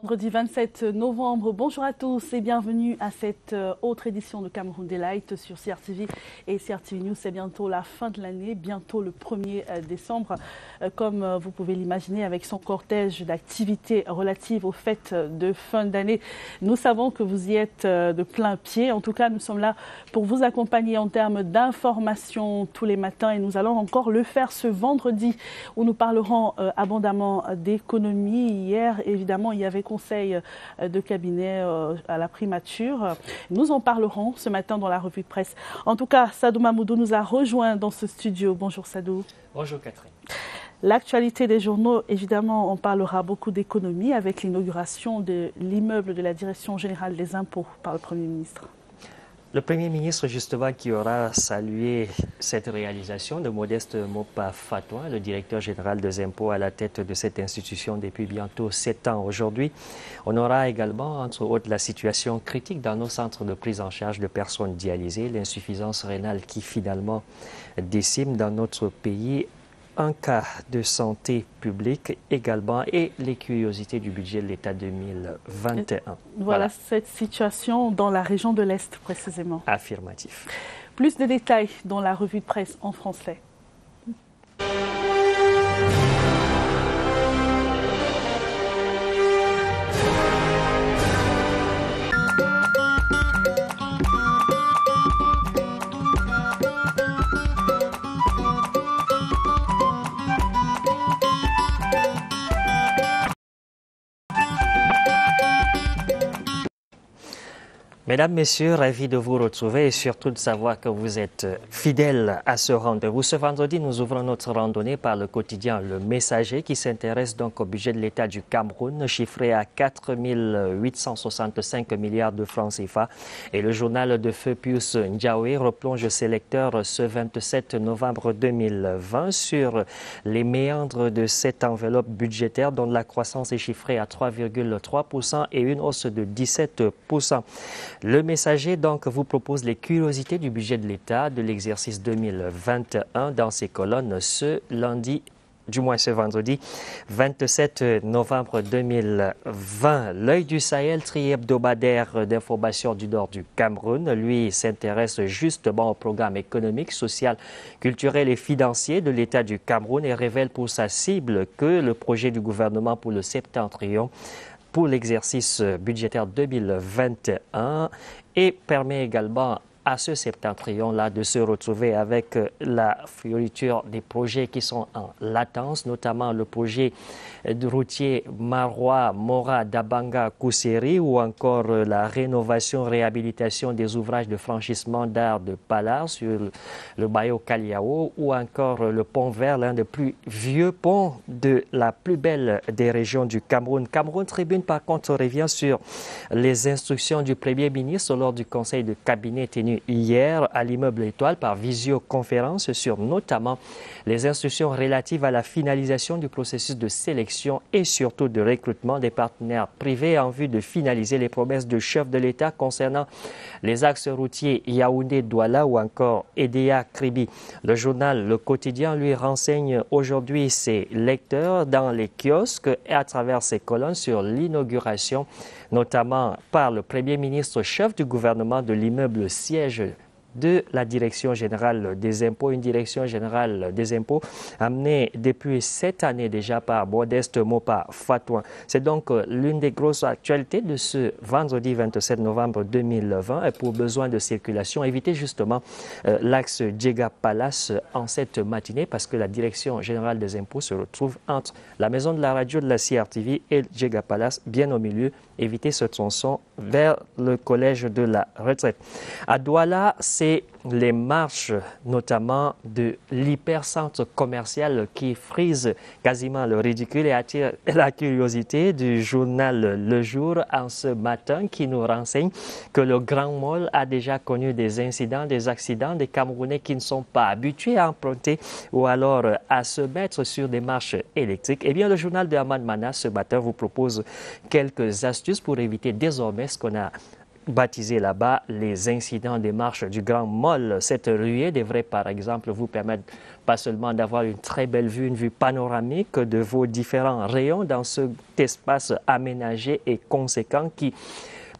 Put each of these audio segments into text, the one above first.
Vendredi 27 novembre, bonjour à tous et bienvenue à cette autre édition de Cameroun Delight sur CRTV et CRTV News. C'est bientôt la fin de l'année, bientôt le 1er décembre. Comme vous pouvez l'imaginer, avec son cortège d'activités relatives aux fêtes de fin d'année, nous savons que vous y êtes de plein pied. En tout cas, nous sommes là pour vous accompagner en termes d'informations tous les matins et nous allons encore le faire ce vendredi où nous parlerons abondamment d'économie. Hier, évidemment, il y avait conseil de cabinet à la primature. Nous en parlerons ce matin dans la revue de presse. En tout cas, Sadou Mamoudou nous a rejoint dans ce studio. Bonjour Sadou. Bonjour Catherine. L'actualité des journaux, évidemment, on parlera beaucoup d'économie avec l'inauguration de l'immeuble de la Direction générale des impôts par le Premier ministre. Le Premier ministre, justement, qui aura salué cette réalisation de Modeste Mopa Fatouin, le directeur général des impôts à la tête de cette institution depuis bientôt 7 ans aujourd'hui. On aura également, entre autres, la situation critique dans nos centres de prise en charge de personnes dialysées, l'insuffisance rénale qui finalement décime dans notre pays. Un cas de santé publique également et les curiosités du budget de l'État 2021. Voilà cette situation dans la région de l'Est précisément. Affirmatif. Plus de détails dans la revue de presse en français. Mesdames, Messieurs, ravi de vous retrouver et surtout de savoir que vous êtes fidèles à ce rendez-vous. Ce vendredi, nous ouvrons notre randonnée par le quotidien Le Messager qui s'intéresse donc au budget de l'État du Cameroun, chiffré à 4 865 milliards de francs CFA. Et le journal de Feu Pius Ndiaoué replonge ses lecteurs ce 27 novembre 2020 sur les méandres de cette enveloppe budgétaire dont la croissance est chiffrée à 3,3% et une hausse de 17%. Le Messager donc vous propose les curiosités du budget de l'État de l'exercice 2021 dans ses colonnes ce vendredi 27 novembre 2020. L'œil du Sahel, tri-hebdomadaire d'information du nord du Cameroun, lui s'intéresse justement au programme économique, social, culturel et financier de l'État du Cameroun et révèle pour sa cible que le projet du gouvernement pour le septentrion pour l'exercice budgétaire 2021 et permet également à ce septentrion-là de se retrouver avec la fioriture des projets qui sont en latence, notamment le projet de routier Marois-Mora-Dabanga-Kousseri ou encore la rénovation-réhabilitation des ouvrages de franchissement d'art de Palar sur le Bayo Kaliao ou encore le pont vert, l'un des plus vieux ponts de la plus belle des régions du Cameroun. Cameroun Tribune, par contre, revient sur les instructions du Premier ministre lors du conseil de cabinet tenu hier à l'immeuble Étoile par visioconférence sur notamment les instructions relatives à la finalisation du processus de sélection et surtout de recrutement des partenaires privés en vue de finaliser les promesses de chef de l'État concernant les axes routiers Yaoundé-Douala ou encore Edea-Kribi. Le journal Le Quotidien lui renseigne aujourd'hui ses lecteurs dans les kiosques et à travers ses colonnes sur l'inauguration notamment par le Premier ministre chef du gouvernement de l'immeuble siège de la Direction générale des impôts, une Direction générale des impôts amenée depuis cette année déjà par Modeste Mopa Fatouin. C'est donc l'une des grosses actualités de ce vendredi 27 novembre 2020 et pour besoin de circulation, évitez justement l'axe Djega Palace en cette matinée parce que la Direction générale des impôts se retrouve entre la maison de la radio de la CRTV et Djega Palace, bien au milieu. Évitez ce tronçon vers le collège de la retraite. À Douala, c'est les marches notamment de l'hypercentre commercial qui frise quasiment le ridicule et attire la curiosité du journal Le Jour en ce matin qui nous renseigne que le Grand Mall a déjà connu des incidents, des accidents, des Camerounais qui ne sont pas habitués à emprunter ou alors à se mettre sur des marches électriques. Eh bien, le journal de Hamad Mana ce matin vous propose quelques astuces pour éviter désormais ce qu'on a baptisé là-bas les incidents des marches du Grand Mall. Cette ruée devrait par exemple vous permettre pas seulement d'avoir une très belle vue, une vue panoramique de vos différents rayons dans cet espace aménagé et conséquent qui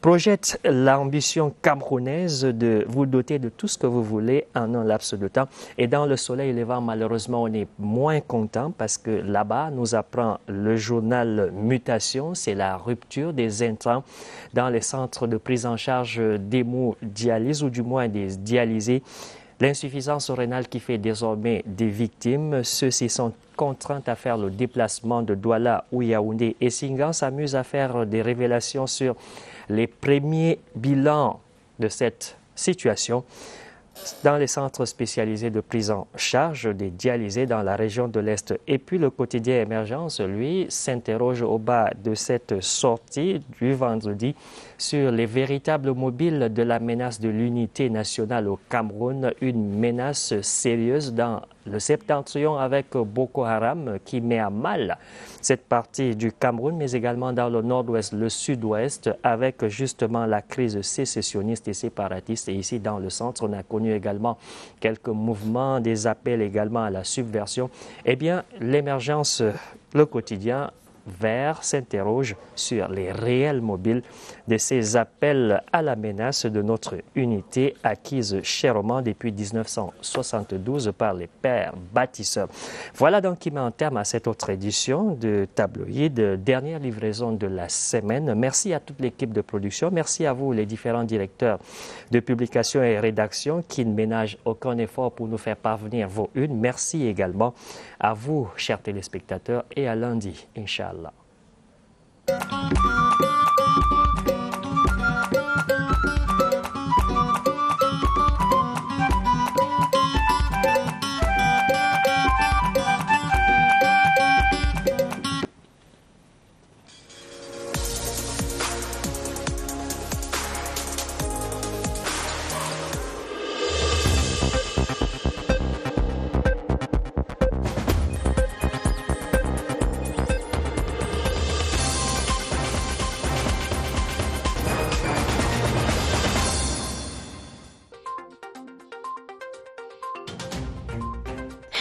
projette l'ambition camerounaise de vous doter de tout ce que vous voulez en un laps de temps. Et dans le soleil levant, malheureusement, on est moins content parce que là-bas, nous apprend le journal Mutation, c'est la rupture des intrants dans les centres de prise en charge d'hémodialyse ou du moins des dialysés. L'insuffisance rénale qui fait désormais des victimes. Ceux-ci sont contraints à faire le déplacement de Douala ou Yaoundé. Et Singan s'amuse à faire des révélations sur les premiers bilans de cette situation dans les centres spécialisés de prise en charge des dialysés dans la région de l'Est. Et puis le quotidien Émergence, lui, s'interroge au bas de cette sortie du vendredi sur les véritables mobiles de la menace de l'unité nationale au Cameroun, une menace sérieuse dans le septentrion avec Boko Haram qui met à mal cette partie du Cameroun, mais également dans le nord-ouest, le sud-ouest, avec justement la crise sécessionniste et séparatiste. Et ici, dans le centre, on a connu également quelques mouvements, des appels également à la subversion. Eh bien, l'Émergence, le quotidien, Vert s'interroge sur les réels mobiles de ces appels à la menace de notre unité acquise chèrement depuis 1972 par les pères bâtisseurs. Voilà donc qui met un terme à cette autre édition de Tabloïd, dernière livraison de la semaine. Merci à toute l'équipe de production, merci à vous les différents directeurs de publication et rédaction qui ne ménagent aucun effort pour nous faire parvenir vos unes. Merci également à vous, chers téléspectateurs, et à lundi, Inch'Allah.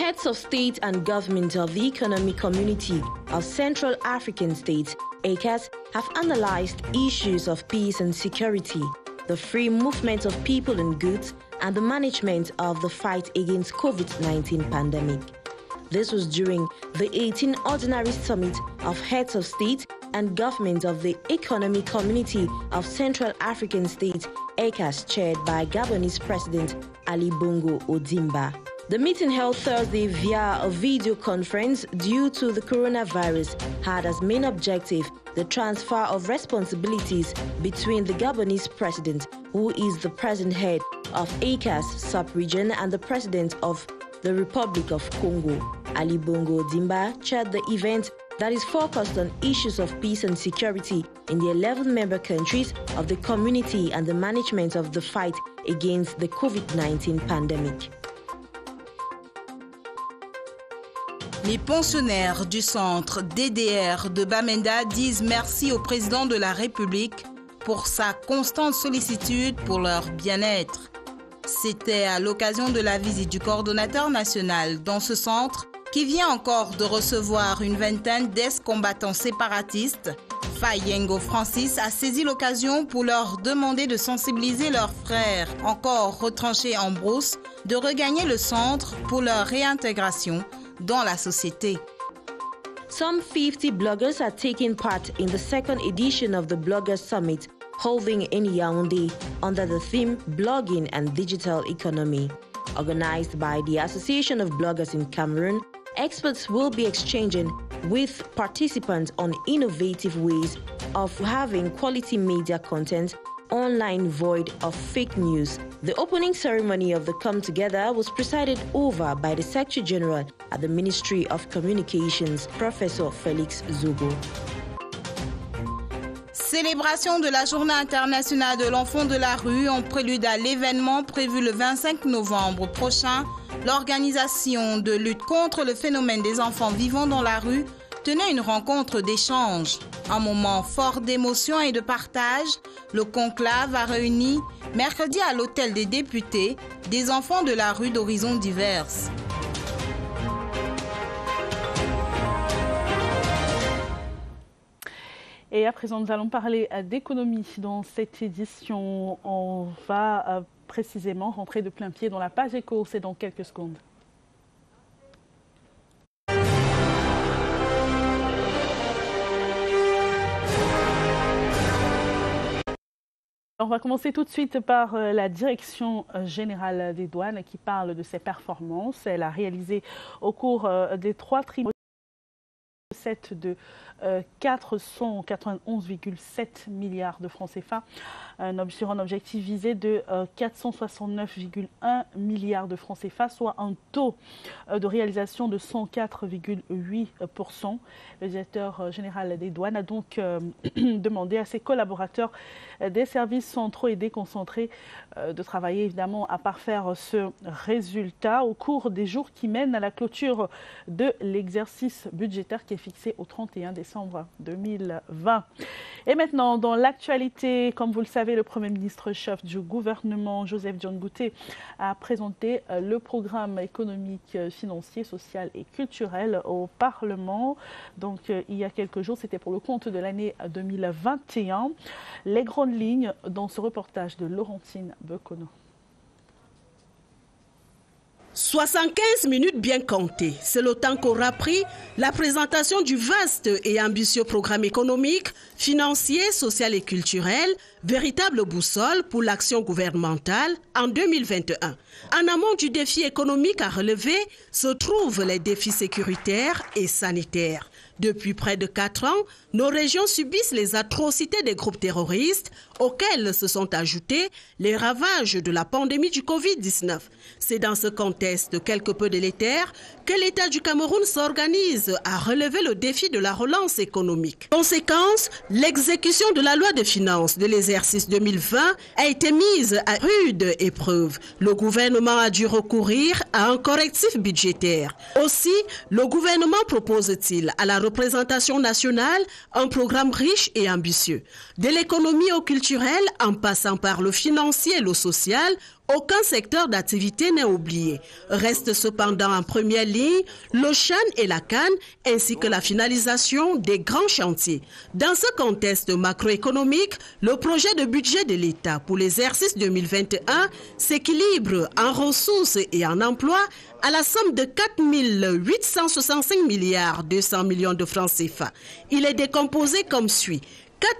Heads of state and government of the Economic Community of Central African States, ECAS, have analyzed issues of peace and security, the free movement of people and goods, and the management of the fight against COVID-19 pandemic. This was during the 18th Ordinary Summit of Heads of State and Government of the Economic Community of Central African States, ECAS, chaired by Gabonese President Ali Bongo Ondimba. The meeting held Thursday via a video conference due to the coronavirus had as main objective the transfer of responsibilities between the Gabonese president, who is the present head of ECAS sub-region, and the president of the Republic of Congo. Ali Bongo Ondimba chaired the event that is focused on issues of peace and security in the 11 member countries of the community and the management of the fight against the COVID-19 pandemic. Les pensionnaires du centre DDR de Bamenda disent merci au président de la République pour sa constante sollicitude pour leur bien-être. C'était à l'occasion de la visite du coordonnateur national dans ce centre qui vient encore de recevoir une vingtaine d'ex-combattants séparatistes. Fayengo Francis a saisi l'occasion pour leur demander de sensibiliser leurs frères encore retranchés en brousse, de regagner le centre pour leur réintégration dans la société. Some 50 bloggers are taking part in the second edition of the Bloggers Summit, holding in Yaoundé under the theme Blogging and Digital Economy. Organized by the Association of Bloggers in Cameroon, experts will be exchanging with participants on innovative ways of having quality media content online void of fake news. The opening ceremony of the Come Together was presided over by the Secretary General at the Ministry of Communications, Professor Félix Zogo. Célébration de la Journée internationale de l'enfant de la rue en prélude à l'événement prévu le 25 novembre prochain. L'organisation de lutte contre le phénomène des enfants vivant dans la rue tenait une rencontre d'échange. Un moment fort d'émotion et de partage, le conclave a réuni mercredi à l'hôtel des députés des enfants de la rue d'horizons diverses. Et à présent, nous allons parler d'économie. Dans cette édition, on va précisément rentrer de plein pied dans la page éco. C'est dans quelques secondes. On va commencer tout de suite par la Direction générale des douanes qui parle de ses performances. Elle a réalisé au cours des 3 trimestres de 491,7 milliards de francs CFA, sur un objectif visé de 469,1 milliards de francs CFA, soit un taux de réalisation de 104,8%. Le directeur général des douanes a donc demandé à ses collaborateurs des services centraux et déconcentrés de travailler évidemment à parfaire ce résultat au cours des jours qui mènent à la clôture de l'exercice budgétaire qui est fixé au 31 décembre 2020. Et maintenant, dans l'actualité, comme vous le savez, le Premier ministre chef du gouvernement, Joseph John Butté, a présenté le programme économique, financier, social et culturel au Parlement. Donc, il y a quelques jours, c'était pour le compte de l'année 2021. Les grandes lignes dans ce reportage de Laurentine Bekono. 75 minutes bien comptées, c'est le temps qu'aura pris la présentation du vaste et ambitieux programme économique, financier, social et culturel, véritable boussole pour l'action gouvernementale en 2021. En amont du défi économique à relever se trouvent les défis sécuritaires et sanitaires. Depuis près de 4 ans, nos régions subissent les atrocités des groupes terroristes auxquels se sont ajoutés les ravages de la pandémie du Covid-19. C'est dans ce contexte quelque peu délétère que l'État du Cameroun s'organise à relever le défi de la relance économique. Conséquence, l'exécution de la loi de finances de l'exercice 2020 a été mise à rude épreuve. Le gouvernement a dû recourir à un correctif budgétaire. Aussi, le gouvernement propose-t-il à la représentation nationale un programme riche et ambitieux. De l'économie au culturel, en passant par le financier et le social, aucun secteur d'activité n'est oublié. Reste cependant en première ligne le CHAN et la CAN, ainsi que la finalisation des grands chantiers. Dans ce contexte macroéconomique, le projet de budget de l'État pour l'exercice 2021 s'équilibre en ressources et en emplois à la somme de 4 865 milliards 200 millions de francs CFA. Il est décomposé comme suit.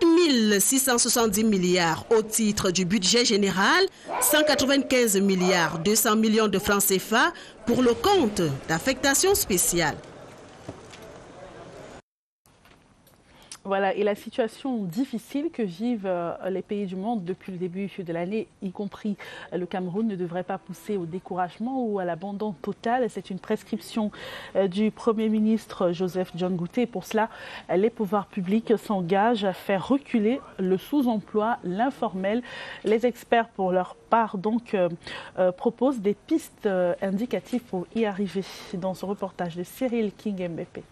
4 670 milliards au titre du budget général, 195 milliards 200 millions de francs CFA pour le compte d'affectation spéciale. Voilà, et la situation difficile que vivent les pays du monde depuis le début de l'année, y compris le Cameroun, ne devrait pas pousser au découragement ou à l'abandon total. C'est une prescription du Premier ministre Joseph John Butté. Pour cela, les pouvoirs publics s'engagent à faire reculer le sous-emploi, l'informel. Les experts, pour leur part, donc, proposent des pistes indicatives pour y arriver. Dans ce reportage de Cyril King-Mbépé.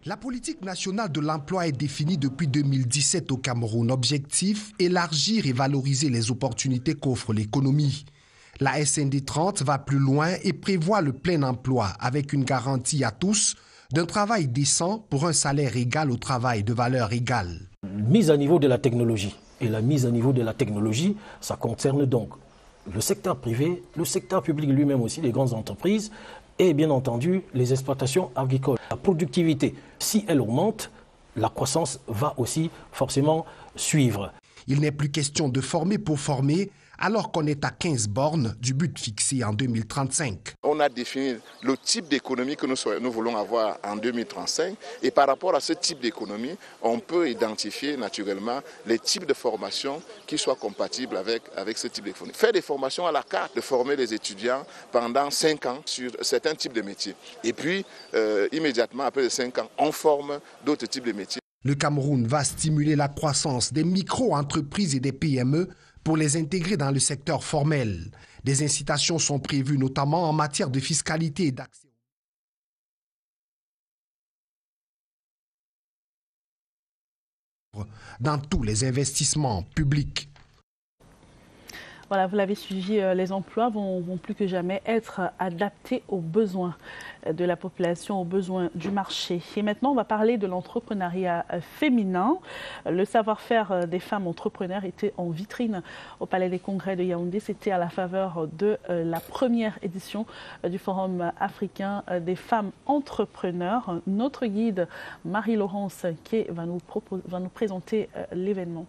La politique nationale de l'emploi est définie depuis 2017 au Cameroun. Objectif, élargir et valoriser les opportunités qu'offre l'économie. La SND 30 va plus loin et prévoit le plein emploi avec une garantie à tous d'un travail décent pour un salaire égal au travail de valeur égale. Mise à niveau de la technologie. Et la mise à niveau de la technologie, ça concerne donc le secteur privé, le secteur public lui-même aussi, les grandes entreprises, et bien entendu les exploitations agricoles. La productivité, si elle augmente, la croissance va aussi forcément suivre. Il n'est plus question de former pour former, alors qu'on est à 15 bornes du but fixé en 2035. On a défini le type d'économie que nous voulons avoir en 2035 et par rapport à ce type d'économie, on peut identifier naturellement les types de formations qui soient compatibles avec ce type d'économie. Faire des formations à la carte, de former les étudiants pendant 5 ans sur certains types de métiers. Et puis, immédiatement après les 5 ans, on forme d'autres types de métiers. Le Cameroun va stimuler la croissance des micro-entreprises et des PME pour les intégrer dans le secteur formel. Des incitations sont prévues notamment en matière de fiscalité et d'accès. d'œuvre dans tous les investissements publics. Voilà, vous l'avez suivi, les emplois vont plus que jamais être adaptés aux besoins de la population, aux besoins du marché. Et maintenant, on va parler de l'entrepreneuriat féminin. Le savoir-faire des femmes entrepreneurs était en vitrine au Palais des Congrès de Yaoundé. C'était à la faveur de la première édition du Forum africain des femmes entrepreneurs. Notre guide, Marie-Laurence Kay, va nous présenter l'événement.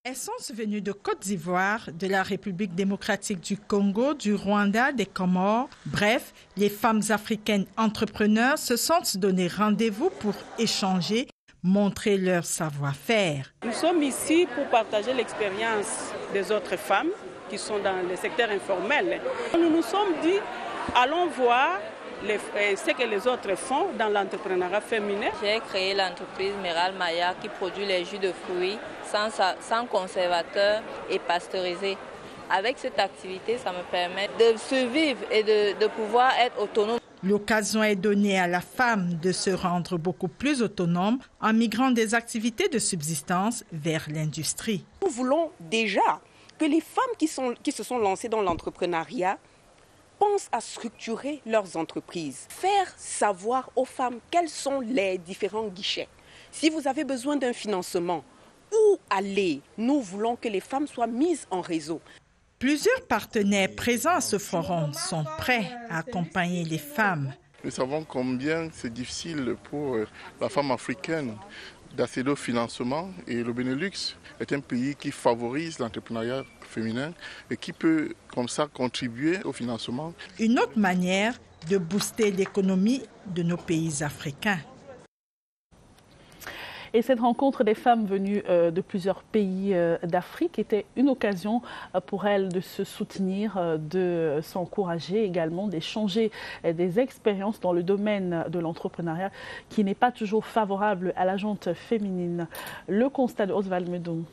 Elles sont venues de Côte d'Ivoire, de la République démocratique du Congo, du Rwanda, des Comores. Bref, les femmes africaines entrepreneurs se sont donné rendez-vous pour échanger, montrer leur savoir-faire. Nous sommes ici pour partager l'expérience des autres femmes qui sont dans le secteur informel. Nous nous sommes dit, allons voir ce que les autres font dans l'entrepreneuriat féminin. J'ai créé l'entreprise Meral Maya qui produit les jus de fruits sans conservateur et pasteurisé. Avec cette activité, ça me permet de survivre et de pouvoir être autonome. L'occasion est donnée à la femme de se rendre beaucoup plus autonome en migrant des activités de subsistance vers l'industrie. Nous voulons déjà que les femmes qui se sont lancées dans l'entrepreneuriat pensent à structurer leurs entreprises, faire savoir aux femmes quels sont les différents guichets. Si vous avez besoin d'un financement, où aller? Nous voulons que les femmes soient mises en réseau. Plusieurs partenaires présents à ce forum sont prêts à accompagner les femmes. Nous savons combien c'est difficile pour la femme africaine d'accéder au financement, et le Benelux est un pays qui favorise l'entrepreneuriat féminin et qui peut comme ça contribuer au financement. Une autre manière de booster l'économie de nos pays africains. Et cette rencontre des femmes venues de plusieurs pays d'Afrique était une occasion pour elles de se soutenir, de s'encourager également, d'échanger des expériences dans le domaine de l'entrepreneuriat qui n'est pas toujours favorable à la gente féminine. Le constat de Oswald Medon.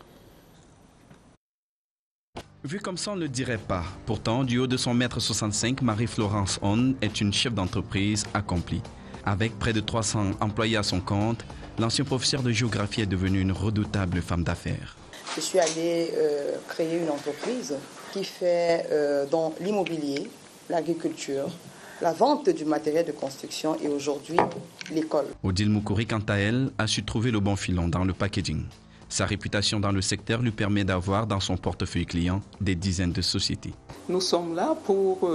Vu comme ça, on ne le dirait pas. Pourtant, du haut de son 1,65 m, Marie-Florence On est une chef d'entreprise accomplie. Avec près de 300 employés à son compte, l'ancien professeur de géographie est devenu une redoutable femme d'affaires. Je suis allée créer une entreprise qui fait dans l'immobilier, l'agriculture, la vente du matériel de construction et aujourd'hui l'école. Odile Moukouri, quant à elle, a su trouver le bon filon dans le packaging. Sa réputation dans le secteur lui permet d'avoir dans son portefeuille client des dizaines de sociétés. Nous sommes là pour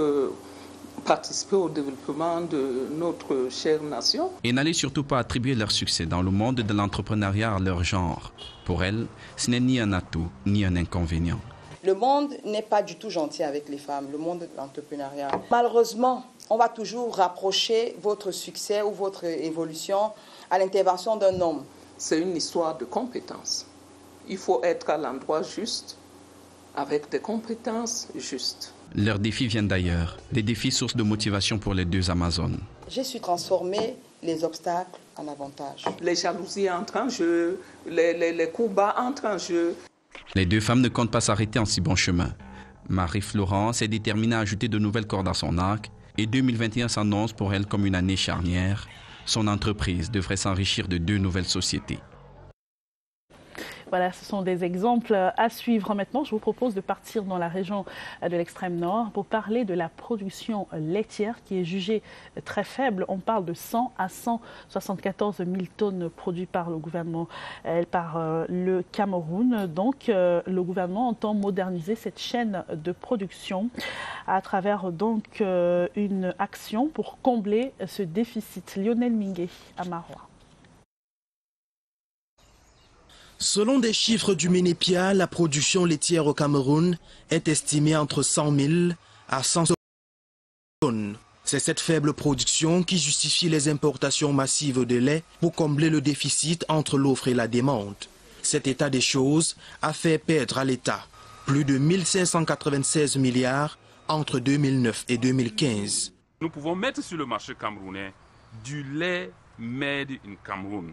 participer au développement de notre chère nation. Et n'allez surtout pas attribuer leur succès dans le monde de l'entrepreneuriat à leur genre. Pour elle, ce n'est ni un atout ni un inconvénient. Le monde n'est pas du tout gentil avec les femmes, le monde de l'entrepreneuriat. Malheureusement, on va toujours rapprocher votre succès ou votre évolution à l'intervention d'un homme. C'est une histoire de compétences. Il faut être à l'endroit juste, avec des compétences justes. Leurs défis viennent d'ailleurs, des défis sources de motivation pour les deux Amazones. J'ai su transformer les obstacles en avantages. Les jalousies entrent en jeu, les coups bas entrent en jeu. Les deux femmes ne comptent pas s'arrêter en si bon chemin. Marie-Florence est déterminée à ajouter de nouvelles cordes à son arc et 2021 s'annonce pour elle comme une année charnière. Son entreprise devrait s'enrichir de 2 nouvelles sociétés. Voilà, ce sont des exemples à suivre. Maintenant, je vous propose de partir dans la région de l'extrême nord pour parler de la production laitière qui est jugée très faible. On parle de 100 à 174 000 tonnes produites par le gouvernement, par le Cameroun. Donc, le gouvernement entend moderniser cette chaîne de production à travers donc une action pour combler ce déficit. Lionel Mingué à Marois. Selon des chiffres du MENEPIA, la production laitière au Cameroun est estimée entre 100 000 à 100 tonnes. C'est cette faible production qui justifie les importations massives de lait pour combler le déficit entre l'offre et la demande. Cet état des choses a fait perdre à l'État plus de 1 596 milliards entre 2009 et 2015. Nous pouvons mettre sur le marché camerounais du lait made in Cameroun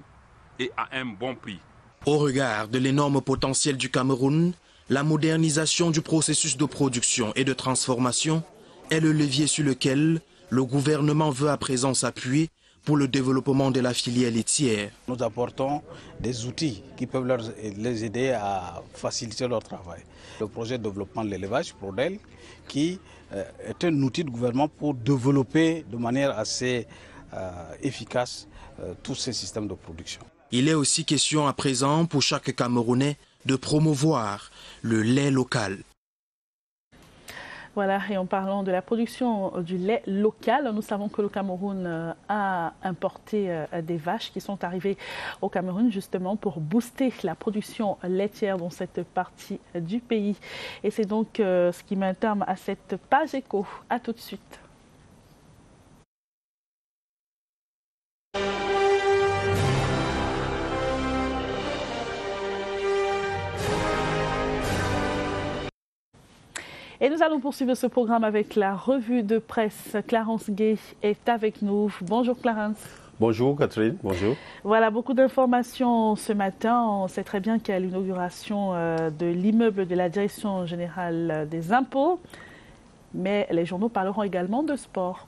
et à un bon prix. Au regard de l'énorme potentiel du Cameroun, la modernisation du processus de production et de transformation est le levier sur lequel le gouvernement veut à présent s'appuyer pour le développement de la filière laitière. Nous apportons des outils qui peuvent les aider à faciliter leur travail. Le projet de développement de l'élevage, PRODEL, qui est un outil de gouvernement pour développer de manière assez efficace tous ces systèmes de production. Il est aussi question à présent pour chaque Camerounais de promouvoir le lait local. Voilà, et en parlant de la production du lait local, nous savons que le Cameroun a importé des vaches qui sont arrivées au Cameroun justement pour booster la production laitière dans cette partie du pays. Et c'est donc ce qui met un terme à cette page éco. À tout de suite. Et nous allons poursuivre ce programme avec la revue de presse. Clarence Gay est avec nous. Bonjour Clarence. Bonjour Catherine, bonjour. Voilà, beaucoup d'informations ce matin. On sait très bien qu'il y a l'inauguration de l'immeuble de la Direction générale des impôts. Mais les journaux parleront également de sport.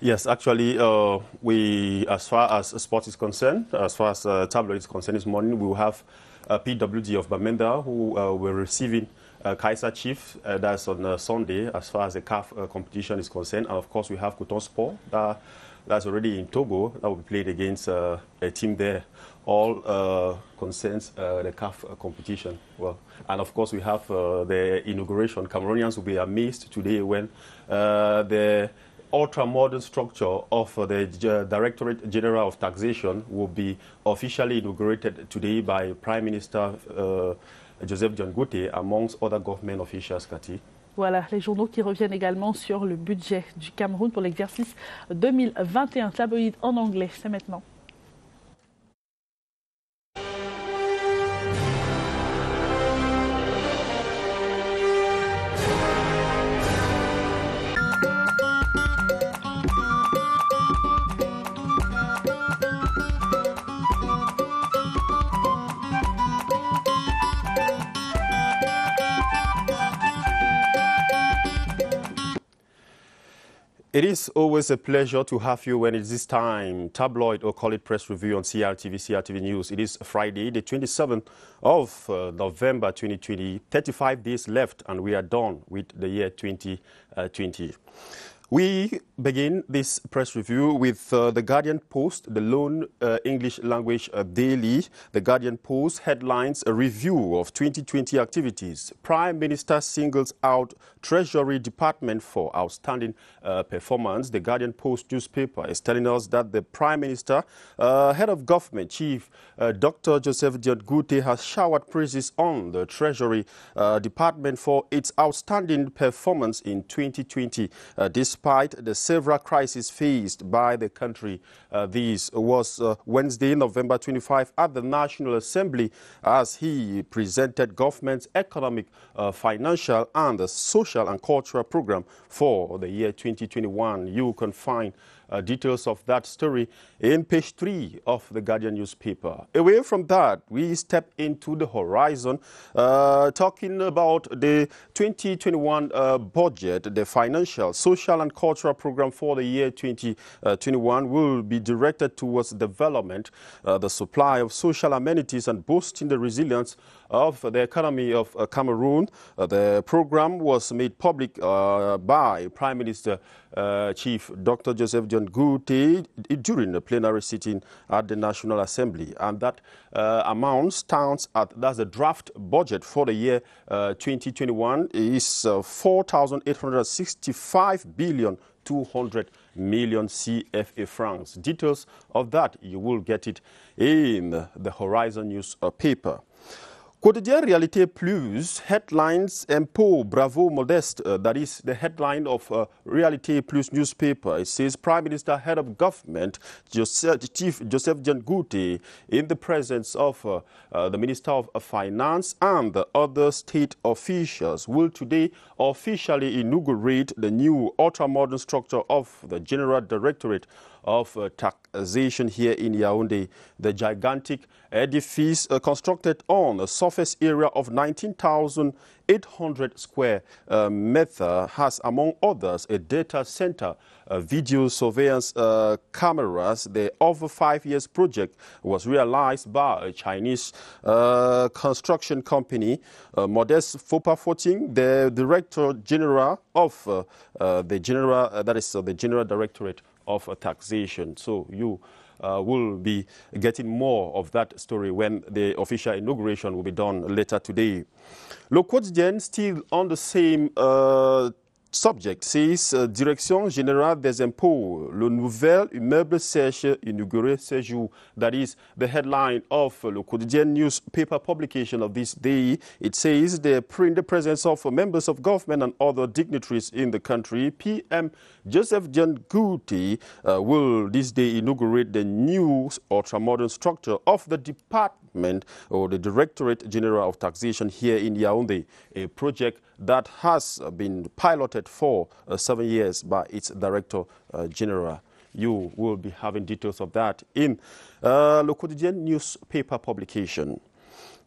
Yes, actually, as far as sport is concerned, as far as tabloid is concerned this morning, we will have PWD of Bamenda who were receiving Kaiser Chiefs, that's on Sunday, as far as the CAF competition is concerned. And of course, we have Coton Sport, that's already in Togo, that will be played against a team there. All concerns the CAF competition. Well, and of course, we have the inauguration. Cameroonians will be amazed today when the ultra-modern structure of the Directorate General of Taxation will be officially inaugurated today by Prime Minister Joseph John Goute, amongst other government officials, Cathy. Voilà, les journaux qui reviennent également sur le budget du Cameroun pour l'exercice 2021. Tabloïd en anglais, c'est maintenant. It is always a pleasure to have you when it's this time, tabloid or call it press review on CRTV News. It is Friday, the 27th of November 2020, 35 days left, and we are done with the year 2020. We begin this press review with The Guardian Post, the lone English language daily. The Guardian Post headlines a review of 2020 activities. Prime Minister singles out Treasury Department for outstanding performance. The Guardian Post newspaper is telling us that the Prime Minister, head of government, Chief Dr. Joseph John Goute, has showered praises on the Treasury Department for its outstanding performance in 2020. Despite the several crises faced by the country. This was Wednesday, November 25, at the National Assembly as he presented government's economic, financial and social and cultural program for the year 2021. You can find details of that story in page 3 of the Guardian newspaper. Away from that, we step into the horizon, talking about the 2021 budget. The financial, social and cultural program for the year 2021 will be directed towards development, the supply of social amenities and boosting the resilience of the economy of Cameroon. The program was made public by Prime Minister Chief Dr. Joseph John Goute during the plenary sitting at the National Assembly. And that amount stands at, that's the draft budget for the year 2021 is 4,865 billion 200 million CFA francs. Details of that, you will get it in the Horizon newspaper. Quotidien Réalité Plus headlines Impôt Bravo Modeste. That is the headline of Réalité Plus newspaper. It says Prime Minister, head of government, Chief Joseph John Goute, in the presence of the Minister of Finance and the other state officials, will today officially inaugurate the new ultra-modern structure of the General Directorate of Taxation here in Yaoundé. The gigantic edifice constructed on a surface area of 19,800 square meters has, among others, a data center, video surveillance cameras. The over 5 years project was realized by a Chinese construction company. Modeste Fopa-Foting, the Director General of the General Directorate of Taxation. So you will be getting more of that story when the official inauguration will be done later today. Le Quotidien, still on the same subject, says Direction Générale des Impôts, le nouvel immeuble sèche inauguré ce jour. That is the headline of Le Quotidien newspaper publication of this day. It says the presence of members of government and other dignitaries in the country. PM Joseph John Gouti will this day inaugurate the new ultra-modern structure of the department or the Directorate General of Taxation here in Yaoundé, a project that has been piloted for 7 years by its Director General. You will be having details of that in Le Quotidien newspaper publication.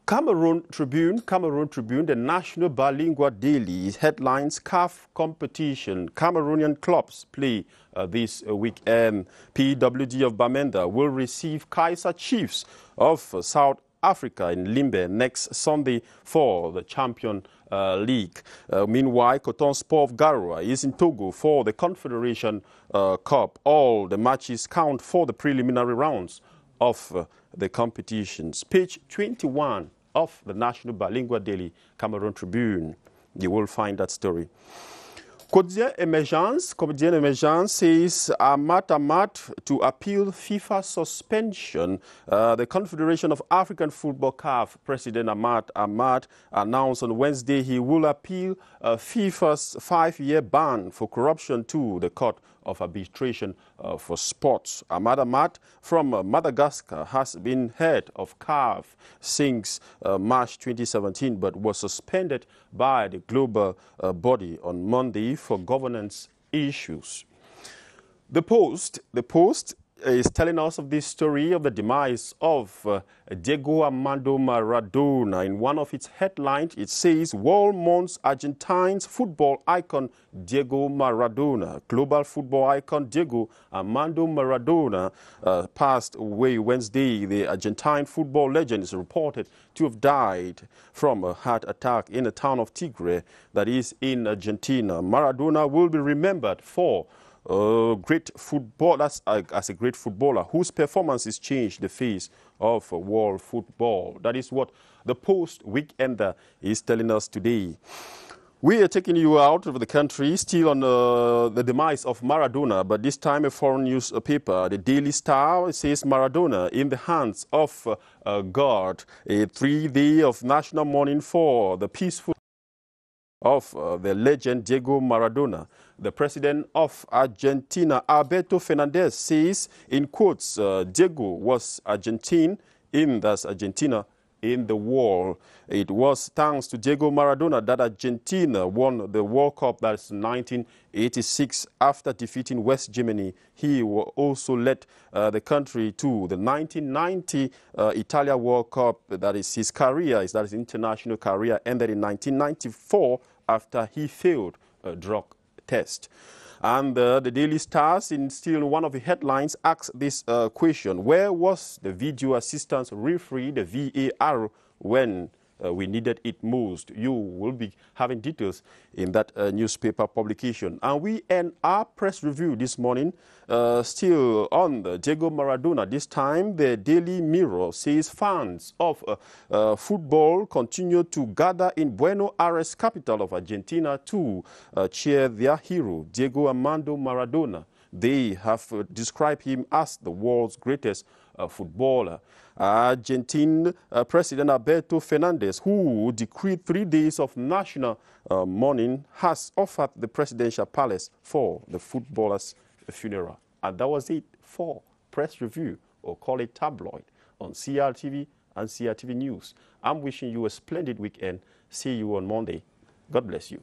Cameroon Tribune, the national bilingual daily, headlines CAF competition. Cameroonian clubs play this weekend. PWD of Bamenda will receive Kaiser Chiefs of South Africa in Limbe next Sunday for the Champion League. Meanwhile, Coton Sport of Garoua is in Togo for the Confederation Cup. All the matches count for the preliminary rounds of the competitions. Page 21 of the National Bilingual Daily, Cameroon Tribune. You will find that story. Quotidien Emergence says Amat to appeal FIFA suspension. The Confederation of African Football CAF President Amat announced on Wednesday he will appeal FIFA's 5-year ban for corruption to the Court of Arbitration for Sports. Amat from Madagascar has been head of CAF since March 2017 but was suspended by the global body on Monday for governance issues. The Post is telling us of this story of the demise of Diego Armando Maradona. In one of its headlines, it says, World mourns Argentine's football icon Diego Maradona. Global football icon Diego Armando Maradona passed away Wednesday. The Argentine football legend is reported to have died from a heart attack in the town of Tigre, that is in Argentina. Maradona will be remembered for great footballer, as a great footballer whose performances changed the face of world football. That is what the Post Weekender is telling us today. We are taking you out of the country, still on the demise of Maradona, but this time a foreign newspaper, the Daily Star, says Maradona in the hands of God. A 3-day of national mourning for the peaceful of the legend Diego Maradona. The president of Argentina, Alberto Fernandez, says, in quotes, Diego was Argentina in the world. It was thanks to Diego Maradona that Argentina won the World Cup, that's 1986, after defeating West Germany. He also led the country to the 1990 Italia World Cup. That is his career, that is international career, ended in 1994 after he failed a drug test. And the Daily Stars, in still one of the headlines, asks this question: where was the video assistance referee, the VAR, when we needed it most? You will be having details in that newspaper publication. And we end our press review this morning still on the Diego Maradona. This time, the Daily Mirror says fans of football continue to gather in Buenos Aires, capital of Argentina, to cheer their hero, Diego Armando Maradona. They have described him as the world's greatest footballer. Argentine President Alberto Fernandez, who decreed 3 days of national mourning, has offered the presidential palace for the footballer's funeral. And that was it for Press Review, or call it tabloid, on CRTV and CRTV News. I'm wishing you a splendid weekend. See you on Monday. God bless you.